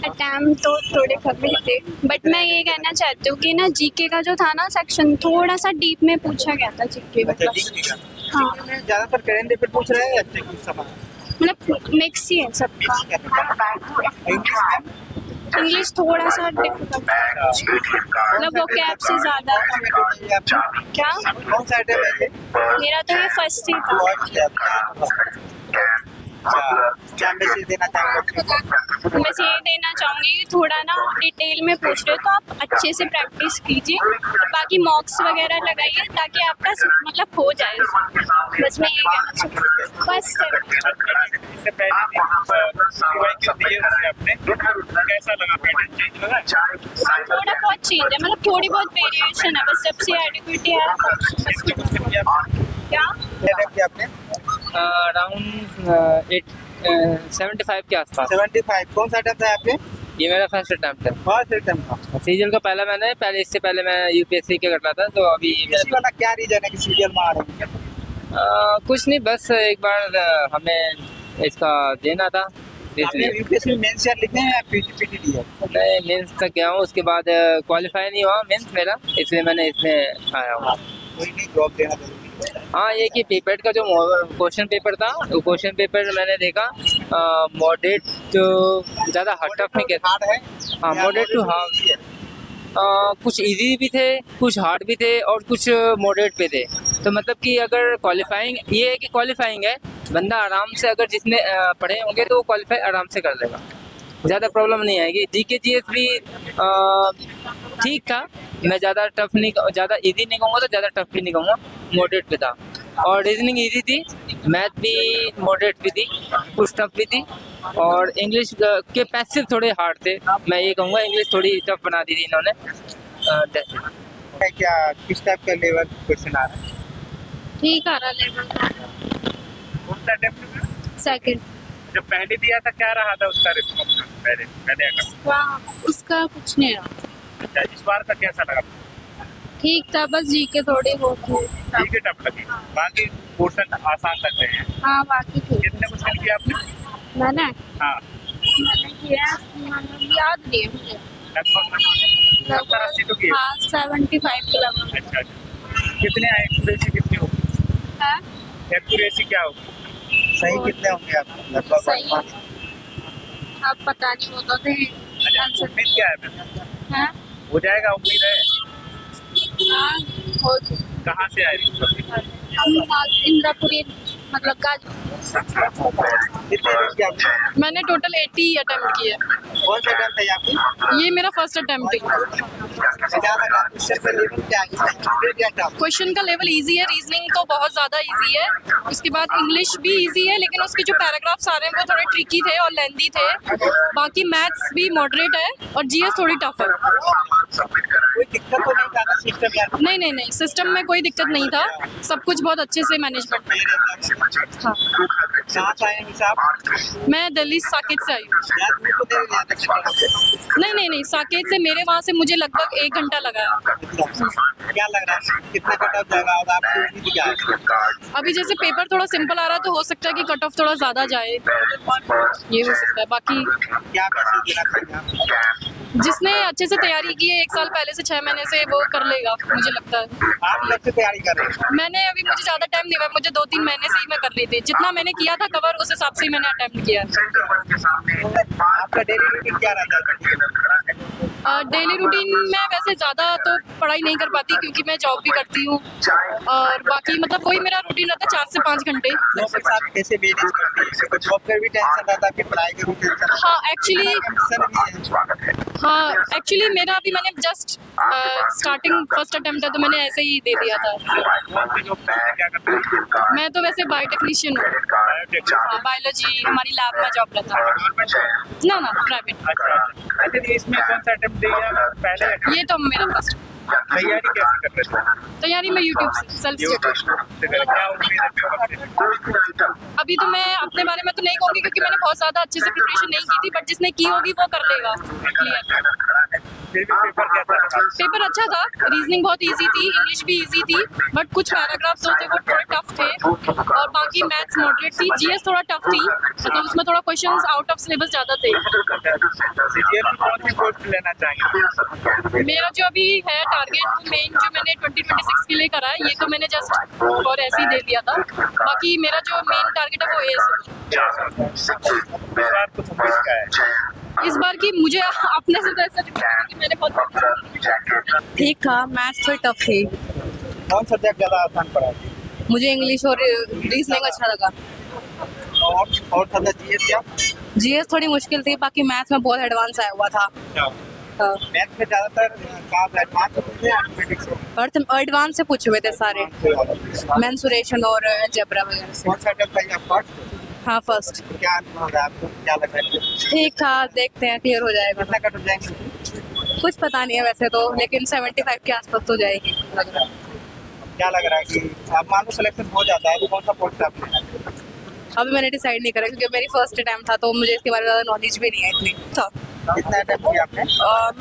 Attempt तो थोड़े कम थे, बट मैं ये कहना चाहती हूँ कि ना जीके का जो था ना सेक्शन, थोड़ा सा डीप में पूछा गया था जीके में अच्छा, बस। ठीक है। हाँ, में ज्यादातर करेंट अफेयर पूछ रहे हैं अच्छे कुछ सवाल मतलब मिक्स ही है सबका। इंग्लिश में इंग्लिश थोड़ा सा डिफिकल्ट, मतलब वो कैब से ज़्यादा था। क्या? कौन सा आइटम है ये? मेरा तो ये फर्स्ट ही था। क्या मैसेज देना चाहोगे? बस ये देना चाहूँगी कि थोड़ा ना डिटेल में पूछ रहे हो तो आप अच्छे से प्रैक्टिस कीजिए, और बाकी मॉक्स वगैरह लगाइए ताकि आपका मतलब हो जाए। बस मैं ये कहना चाहूँगी। फर्स्ट इससे पहले क्यों दिए उसने अपने कैसा लगा पैटर्न चेंज लगा? थोड़ा बहुत चेंज है, मतलब थोड़ी बहुत वेरिएशन है, बस जब से एडिक्विटी है। कितने क्वेश्चन किया आपने? क्या? क्या आपने अराउंड 75 के आसपास। 75 कौन सा आइटम था आपने? ये मेरा फर्स्ट अटैम्प्ट है। फर्स्ट आइटम था। सीरियल का पहले इससे पहले मैं यूपीएससी के कर रहा था, तो अभी इसी वाला क्या रीजन है कि सीरियल में आ रहे हैं? कुछ नहीं, बस एक बार हमें इसका देना था आपने इसलिए। यूपीएससी में मेंस यार लिखे हैं या पीटी दिया? मैं मेंस तक गया हूँ, उसके बाद क्वालिफाई नहीं हुआ मेंस मेरा, इसलिए मैंने इसमें आया हूँ। कोई नहीं, जॉब देना जरूरी है। हाँ, ये कि पेपर का जो क्वेश्चन पेपर था, वो क्वेश्चन पेपर मैंने देखा मॉडरेट जो ज़्यादा टफ नहीं कहता। हार्ड है? हाँ, मॉडरेट टू हार्ड। कुछ इजी भी थे, कुछ हार्ड भी थे, और कुछ मॉडरेट पे थे। तो मतलब कि अगर क्वालिफाइंग, ये है कि क्वालिफाइंग है, बंदा आराम से अगर जिसने पढ़े होंगे तो वो क्वालिफाई आराम से कर लेगा, ज़्यादा प्रॉब्लम नहीं आएगी। जीके जीएस भी ठीक था, मैं ज़्यादा टफ नहीं, ज़्यादा इजी नहीं कहूँगा तो ज़्यादा टफ भी नहीं कहूँगा, मॉडरेट पे था। और रीजनिंग इजी थी, मैथ भी मॉडरेट भी थी, कुछ टफ भी थी, और इंग्लिश के पैसिव थोड़े हार्ड थे। मैं ये कहूँगा इंग्लिश थोड़ी टफ बना दी थी इन्होंने। क्या किस टाइप का लेवल क्वेश्चन आ रहा है? ठीक आ रहा लेवल। कौन सा अटेम्प्ट में? सेकंड। जब पहले दिया था क्या रहा था उसका रिस्पॉन्स? पहले attempt? उसका कुछ नहीं रहा, अच्छा, इस बार का कैसा लगा? ठीक था, बस जीके थोड़ी बहुत ठीक है, टफ लगी, बाकी पोर्शन आसान लग रहे हैं। हाँ, बाकी ठीक। कितने क्वेश्चन किए आपने? मैंने हाँ, किया, याद नहीं है मुझे। लगभग 70-80 तो किए। हाँ, 75 के लगभग अच्छा, कितने आए? एक्यूरेसी कितनी होगी? है। एक्यूरेसी क्या होगी? सही कितने होंगे आप लगभग? सही। अब पता नहीं, वो तो थे अच्छा, आंसर उम्मीद क्या है फिर? है। हो जाएगा, उम्मीद है। हाँ, हो कहाँ से आए? इंद्रापुरी, मतलब गाज। कितने देश आपने? मैंने टोटल 80 अटेम्प्ट किए। कौन सा आइटम था आपकी? ये मेरा फर्स्ट अटेम्प्ट है। क्या लगा क्वेश्चन का लेवल क्या है? क्या था? क्वेश्चन का लेवल इजी है, रीजनिंग तो बहुत ज़्यादा इजी है, उसके बाद इंग्लिश भी इजी है, लेकिन उसके जो पैराग्राफ्स आ रहे हैं वो थोड़े ट्रिकी थे और लेंदी थे। बाकी मैथ्स भी मॉडरेट है, और जीएस थोड़ी टफ है। कोई दिक्कत तो नहीं था ना सिस्टम यार? नहीं, सिस्टम में कोई दिक्कत नहीं था, सब कुछ बहुत अच्छे से मैनेजमेंट। हाँ, कहाँ से आए हैं साहब? मैं दिल्ली साकेत से आई हूँ। यार दूर तो नहीं गया था। नहीं, साकेत से मेरे वहाँ से मुझे लगभग 1 घंटा लगा है। क्या लग रहा है कितना कट ऑफ जाएगा और आपकी उम्मीद क्या है? अभी जैसे पेपर थोड़ा सिंपल आ रहा है तो हो सकता है कि कट ऑफ थोड़ा ज़्यादा जाए, ये हो सकता है। बाकी क्या मैसेज देना चाहिए आप? जिसने अच्छे से तैयारी की है 1 साल पहले से 6 महीने से, वो कर लेगा, मुझे लगता है। आप कब से तैयारी कर रहे हैं? मैंने अभी, मुझे ज़्यादा टाइम नहीं हुआ, मुझे 2-3 महीने से ही मैं कर रही थी, जितना मैंने किया था कवर उस हिसाब से ही मैंने अटेम्प्ट किया है। आपका डेली रूटीन क्या रहता है? डेली रूटीन में वैसे ज़्यादा तो पढ़ाई नहीं कर पाती क्योंकि मैं जॉब भी करती हूँ, और बाकी मतलब वही मेरा रूटीन रहता है 4 से 5 घंटे। जॉब के साथ कैसे मैनेज करती है? तो जॉब का भी टेंशन रहता है, फिर पढ़ाई का भी टेंशन। हाँ, एक्चुअली टेंशन भी है। हाँ, एक्चुअली मेरा अभी, मैंने जस्ट स्टार्टिंग फर्स्ट अटेम्प्ट है तो मैंने ऐसे ही दे दिया था। कौन सी जॉब क्या करते हैं? मैं तो वैसे बायोटेक्नीशियन हूँ। हाँ, बायोलॉजी, हमारी लैब में जॉब रहता है। गवर्नमेंट? ना, प्राइवेट। अच्छा, इसमें कौन सा अटेम्प्ट दिया पहले? ये तो मेरा फर्स्ट। तैयारी कैसे कर रहे थे? तैयारी मैं यूट्यूब से सेल्फ स्टडी। क्या उम्मीद है पेपर से? अभी तो मैं अपने बारे में तो नहीं कहूँगी क्योंकि मैंने बहुत ज़्यादा अच्छे से प्रिपरेशन नहीं की थी, बट जिसने की होगी वो कर लेगा क्लियर। फिर भी पेपर कैसा लगा? पेपर अच्छा था, रीजनिंग बहुत इजी थी, इंग्लिश भी इजी थी, बट कुछ पैराग्राफ्स जो थे वो थोड़े टफ थे और बाकी मैथ्स मॉडरेट थी। जीएस थोड़ा टफ थी, मतलब उसमें थोड़ा क्वेश्चंस आउट ऑफ सिलेबस ज़्यादा थे। सीजीएल की कौन सी पोस्ट लेना चाहेंगे? मेरा जो अभी है टारगेट मेन जो मैंने 2026 के लिए करा है, ये तो मैंने जस्ट और ऐसे ही दे दिया था। बाकी मेरा जो मेन टारगेट है वो एएस इस बार कुछ उम्मीद क्या है? इस बार की मुझे अपने से तो ऐसा लगता है कि मैंने बहुत ठीक था, मैथ्स थोड़ी टफ थी। कौन सब्जेक्ट ज़्यादा आसान पड़ा? मुझे इंग्लिश और रीजनिंग अच्छा लगा। और सब्जेक्ट जीएस क्या? जीएस थोड़ी मुश्किल थी, बाकी मैथ्स में बहुत एडवांस आया हुआ था। हाँ। मैथ में ज़्यादातर काम एडवांस होते हैं मैथमेटिक्स से। और एडवांस से पूछे हुए थे सारे, मेंसुरेशन और अलजेब्रा वगैरह से। कौन सा अटेम्प्ट है आपका? हाँ फर्स्ट। क्या अनुभव है आपको? क्या लग रहा है? ठीक था, देखते हैं क्लियर हो जाएगा। कितना कट हो जाएंगे? कुछ पता नहीं है वैसे तो, लेकिन 75 के आसपास तो जाएगी लग रहा है। क्या लग रहा है कि अब मान लो सिलेक्शन हो जाता है तो कौन सा पोस्ट आप लेना? अभी मैंने डिसाइड नहीं करा क्योंकि मेरी फर्स्ट अटैम्प्ट था, तो मुझे इसके बारे में ज़्यादा नॉलेज भी नहीं है इतनी। था कितना अटेम्प्ट किया आपने?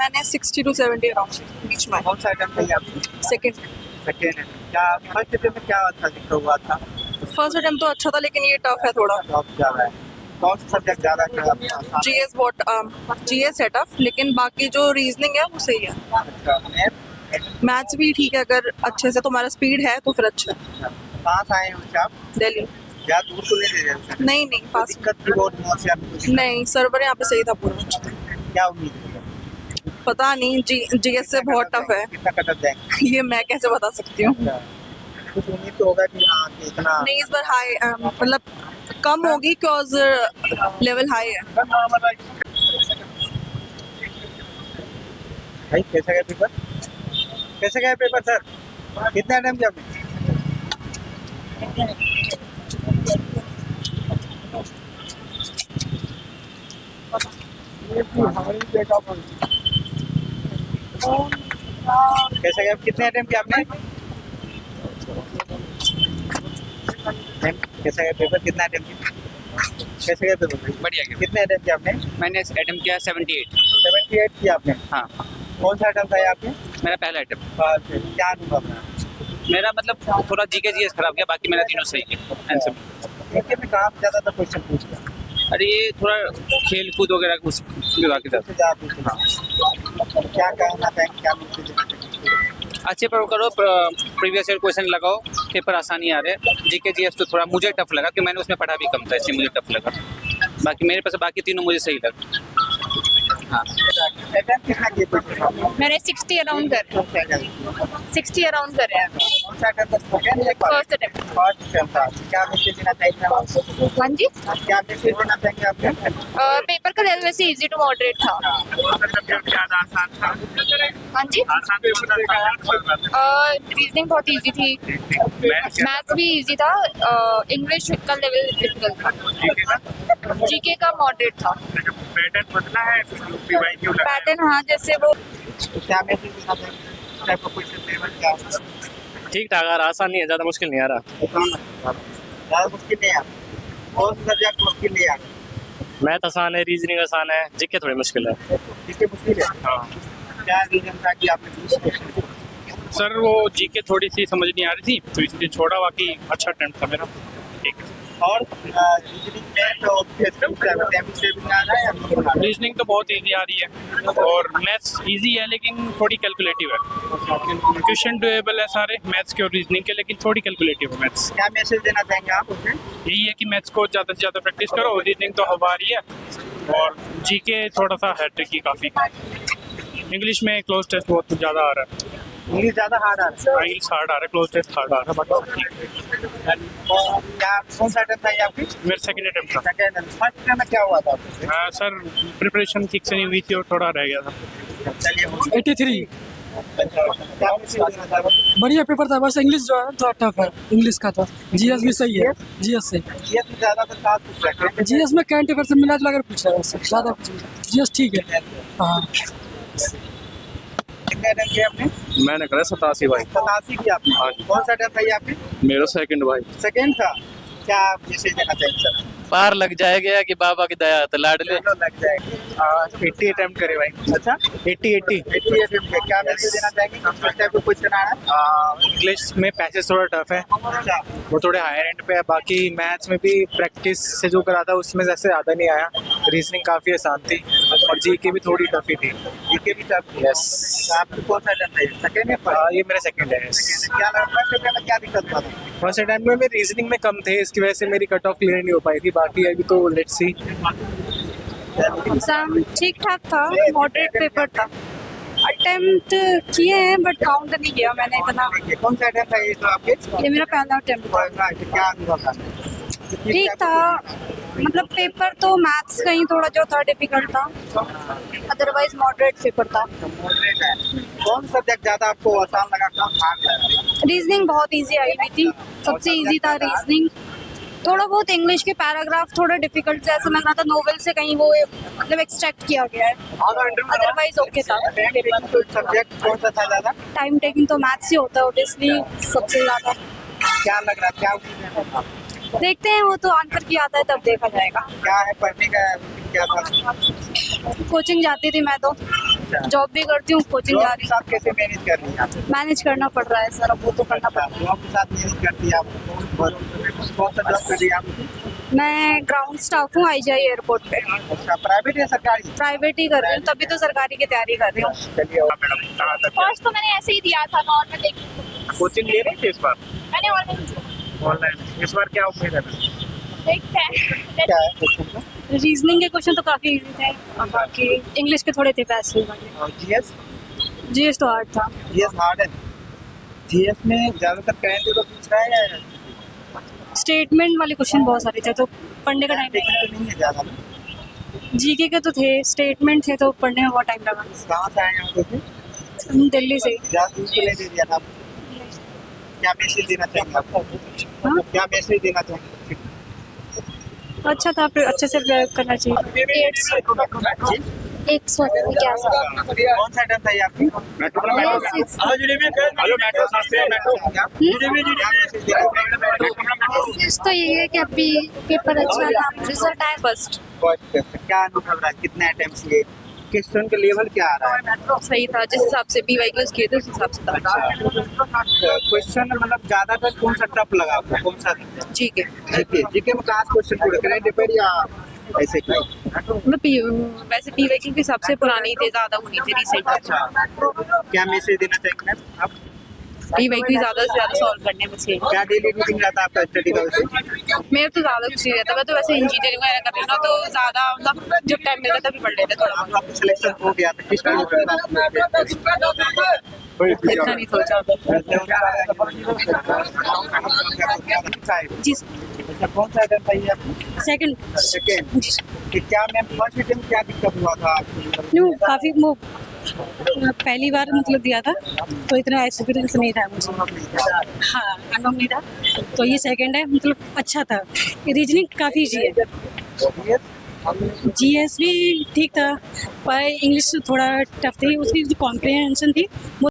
मैंने 60 to 70 अराउंड बीच में। कौन सा अटेम्प्ट किया आपने? सेकेंड। सेकेंड। क्या फर्स्ट अटेम्प्ट में क्या अच्छा दिखता हुआ था? फर्स्ट अटैम्प्ट तो अच्छा था, लेकिन ये टफ है थोड़ा। जॉब ज़्यादा है। कौन सा सब्जेक्ट ज़्यादा अच्छा? जीएस बहुत जीएस है टफ, लेकिन बाकी जो रीजनिंग है वो सही है। अच्छा, मैथ मैथ्स भी ठीक है, अगर अच्छे से तुम्हारा स्पीड है तो फिर अच्छा है। कहाँ से आए हो आप? दिल्ली। या दूर तो नहीं दे रहे? नहीं नहीं पास। दिक्कत की बहुत बहुत से आपको नहीं, सर्वर यहाँ पे सही था पूरा। क्या उम्मीद है? पता नहीं, जीएस से बहुत टफ है, कितना कटअप जाएंगे? ये मैं कैसे बता सकती हूँ। कुछ उम्मीद तो होगा कि हाँ कि इतना नहीं, इस बार हाई मतलब कम होगी, बिकॉज लेवल हाई है। भाई कैसा गया पेपर? कैसे गया पेपर सर? कितना टाइम किया आपने? कैसा गया? कितने अटेम्प्ट किया आपने? कैसा गया पेपर? कितना अटेम्प्ट किया? कैसा गया पेपर? बढ़िया गया। कितने अटेम्प्ट किया आपने? मैंने अटेम्प्ट किया 78। 78 किया आपने? हाँ, कौन सा अटेम्प्ट था आपने? मेरा पहला अटेम्प्ट। क्या अनुभव है? मेरा मतलब थोड़ा जीके जीएस खराब गया, बाकी मेरा तीनों सही गया आंसर। जीके में कहाँ ज़्यादातर क्वेश्चन पूछता है? अरे ये थोड़ा खेल कूद वगैरह कुछ विभाग के साथ सबसे ज़्यादा पूछता है। क्या कहना चाहेंगे? क्या मैसेज देना चाहेंगे? अच्छे पर करो, प्रीवियस ईयर क्वेश्चन लगाओ, पेपर आसानी आ रहे हैं। जीके जीएस तो थोड़ा मुझे टफ लगा कि मैंने उसमें पढ़ा भी कम था, इसलिए मुझे टफ लगा। बाकी मेरे पास बाकी तीनों मुझे सही लगा। हाँ, अटेम्प्ट कितना किए पेपर? मैंने 60 अराउंड कर 60 अराउंड करे हैं। कौन सा अटेम्प्ट था? सेकंड या फर्स्ट अटेम्प्ट। फर्स्ट अटेम्प्ट था। क्या मैसेज देना चाहेंगे आप? हाँ जी, क्या मैसेज देना चाहेंगे आपने? पेपर का लेवल वैसे इजी टू मॉडरेट था। ज़्यादा आसान था? हाँ जी, आसान पेपर था? रीजनिंग बहुत इजी थी, मैथ्स भी इजी था, इंग्लिश का लेवल डिफिकल्ट था, जीके का मॉडरेट था। पैटर्न बदला है पीवाईक्यू लगा है। पैटर्न हाँ, जैसे वो क्या मैसेज देना चाहेंगे? टाइप का क्वेश्चन पेपर क्या है? ठीक ठाक आ रहा, आसान नहीं है, ज़्यादा मुश्किल नहीं आ रहा। ज़्यादा मुश्किल नहीं है। कौन सा सब्जेक्ट मुश्किल नहीं है? मैथ आसान है, रीजनिंग आसान है, जीके थोड़ी मुश्किल है। इसके मुश्किल है। हाँ क्या रीजन था कि आपने पूछ क्वेश्चन? सर, वो जीके थोड़ी सी समझ नहीं आ रही थी तो इसलिए छोड़ा, बाकी अच्छा अटेम्प्ट था मेरा। ठीक है। और रीजनिंग में तो सेविंग आ रहा है या रीजनिंग तो बहुत इजी आ रही है और मैथ्स इजी है लेकिन थोड़ी कैलकुलेटिव है। क्वेश्चन डुएबल है सारे मैथ्स के और रीजनिंग के, लेकिन थोड़ी कैलकुलेटिव है मैथ्स। क्या मैसेज देना चाहेंगे आप उसमें? यही है कि मैथ्स को ज़्यादा से ज़्यादा प्रैक्टिस करो, रीजनिंग तो हवा आ रही है और जीके थोड़ा सा है ट्रिकी काफ़ी। इंग्लिश में क्लोज टेस्ट बहुत ज़्यादा आ रहा है, इंग्लिश ज़्यादा हार्ड आ रहा इंग्लिश हार्ड आ रहा है, क्लोज टेस्ट हार्ड आ रहा है, बाकी ठीक है। है। क्या कौन सा अटेम्प्ट था ये आपकी? मेरा सेकेंड अटेम्प्ट था। सेकंड। फर्स्ट अटेम्प्ट में क्या हुआ था आपको? सर, प्रिपरेशन ठीक से नहीं हुई थी और थोड़ा रह गया था। चलिए 83 क्या मैसेज देना चाहोगे? बढ़िया पेपर था, बस इंग्लिश जो है थोड़ा टफ है, इंग्लिश का था। जीएस भी सही है, जीएस से ये तो ज़्यादातर साथ पूछ रहे हैं। जीएस में करंट अफेयर से मिला जुला कर पूछा है, बस ज़्यादा कुछ नहीं। जीएस ठीक है। हाँ, कितने अटेम्प्ट किए आपने? मैंने करा 87 भाई। 87 किया आपने? कौन सा अटेम्प्ट था ये आपने? मेरा सेकंड भाई। सेकंड था। क्या मैसेज देना चाहेंगे सर? पार लग जाएगा कि बाबा की दया तो लाडले दोनों लग जाएगी। 80 अटेम्प्ट करे भाई। अच्छा 80 80 attempt के क्या मैसेज देना चाहेंगे? फर्स्ट टाइप का क्वेश्चन आ रहा है। इंग्लिश में पैसेज थोड़ा टफ है, अच्छा वो थोड़े हायर एंड पे है। बाकी मैथ्स में भी प्रैक्टिस से जो करा था उसमें जैसे ज़्यादा नहीं आया। रीजनिंग काफ़ी आसान थी और जीके भी थोड़ी टफ ही थी। जीके भी टफ। यस। आपको कौन सा अटेम्प्ट है? सेकंड या फर्स्ट? ये मेरा सेकंड है। क्या लगा फर्स्ट अटेम्प्ट में क्या दिक्कत हुआ था? फर्स्ट अटेम्प्ट में मेरी रीजनिंग में कम थे, इसकी वजह से मेरी कट ऑफ क्लियर नहीं हो पाई थी। बाकी अभी तो लेट्स सी। एग्जाम ठीक ठाक था, मॉडरेट पेपर था। अटेम्प्ट किए हैं बट काउंट नहीं किया मैंने इतना। कौन सा अटेम्प्ट है ये तो आपके? ये मेरा पहला अटेम्प्ट था। क्या अनुभव था? ठीक था, मतलब पेपर तो मैथ्स का ही थोड़ा जो था डिफिकल्ट था, अदरवाइज मॉडरेट पेपर था। मॉडरेट है। कौन सब्जेक्ट ज्यादा आपको आसान लगा, कौन हार्ड लगा? रीजनिंग बहुत इजी आई हुई थी, सबसे इजी था रीजनिंग। थोड़ा बहुत इंग्लिश के पैराग्राफ थोड़ा डिफिकल्ट से ऐसा लग रहा था नोवेल से कहीं वो मतलब एक्सट्रैक्ट किया गया है, अदरवाइज ओके था। सब्जेक्ट कौन सा था ज्यादा? टाइम टेकिंग तो मैथ्स ही होता है ऑब्वियसली सबसे ज़्यादा। क्या लग रहा है, क्या opinion है? देखते हैं, वो तो आंसर की आता है तब देखा जाएगा। क्या है पढ़ने का क्या था? कोचिंग जाती थी मैं तो, जॉब भी करती हूँ, कोचिंग जा जॉब के रही साथ कैसे मैनेज कर रही हैं आप? हूँ। मैनेज करना पड़ रहा है सर, अब वो तो करना पड़ रहा जॉब के साथ मैनेज करती है आप? कौन सा जॉब कर रही है आप? है। मैं ग्राउंड स्टाफ हूँ IGI एयरपोर्ट पे। अच्छा प्राइवेट या सरकारी? प्राइवेट ही कर रही हूँ, तभी तो सरकारी की तैयारी कर रही हूँ। चलिए मैडम कहाँ तक फर्स्ट तो मैंने ऐसे ही दिया था नॉर्मल, कोचिंग ले रही थी इस बार? मैंने ऑनलाइन ऑनलाइन। इस बार क्या उम्मीद है? देखते हैं। क्या है क्वेश्चन का? रीजनिंग के क्वेश्चन तो काफ़ी इजी थे, और बाकी इंग्लिश के थोड़े थे पैसे वाले। और जीएस? जीएस तो हार्ड था। जीएस हार्ड है। जीएस में ज्यादातर करंट तो पूछ रहा है या स्टेटमेंट वाले क्वेश्चन बहुत सारे थे, तो पढ़ने का टाइम तो नहीं है ज्यादा? जीके के तो थे, स्टेटमेंट थे तो पढ़ने में बहुत टाइम लगा। कहाँ से आए हैं आप लोग? हम दिल्ली से। ज्यादा उसको ले दे दिया था। क्या मैसेज देना चाहेंगे आपको? हाँ? क्या मैसेज देना चाहेंगे? अच्छा था, फिर अच्छे से प्रयोग करना चाहिए। 180 के आसपास। कौन सा टाइम था ये आपकी? मैसेज तो ये है कि अभी पेपर अच्छा था, रिजल्ट आया फर्स्ट। क्या अनुभव रहा? कितने अटेम्प्ट किए? क्वेश्चन का लेवल क्या आ रहा है? सही था, जिस हिसाब से PYQs किए थे उस हिसाब से था। क्वेश्चन मतलब ज्यादातर कौन सा टफ लगा आपको? कौन सा? जीके जीके में कहाँ क्वेश्चन पूरे करें डिपेंड या ऐसे ही? मतलब वैसे PYQ के हिसाब से पुराने ही थे, ज्यादा हुई थी रिसेंट। अच्छा क्या मैसेज देना चाहेंगे मैम आप? PYQ ज्यादा से ज्यादा सॉल्व करने में चाहिए। क्या डेली रूटीन रहता है आपका स्टडी का वैसे? मेरा तो ज्यादा कुछ नहीं रहता, मैं तो वैसे इंजीनियरिंग वगैरह कर रही हूँ ना, तो ज्यादा मतलब जब टाइम मिलता है तभी पढ़ लेते थोड़ा बहुत। आपका सिलेक्शन हो गया था किस टाइम? इतना नहीं सोचा। जी अच्छा कौन सा अटेम्प्ट था ये आपका? सेकंड। सेकेंड। क्या मैम फर्स्ट अटेम्प्ट क्या दिक्कत हुआ था आपको? नो काफ़ी वो पहली बार मतलब दिया था, तो इतना एक्सपीरियंस नहीं था मुझे। हाँ अनुभव नहीं था, तो ये सेकंड है, मतलब अच्छा था। रीजनिंग काफ़ी ईजी है। GS भी ठीक था, पर इंग्लिश थोड़ा टफ थी, उसकी जो कॉम्प्रिहेंशन थी वो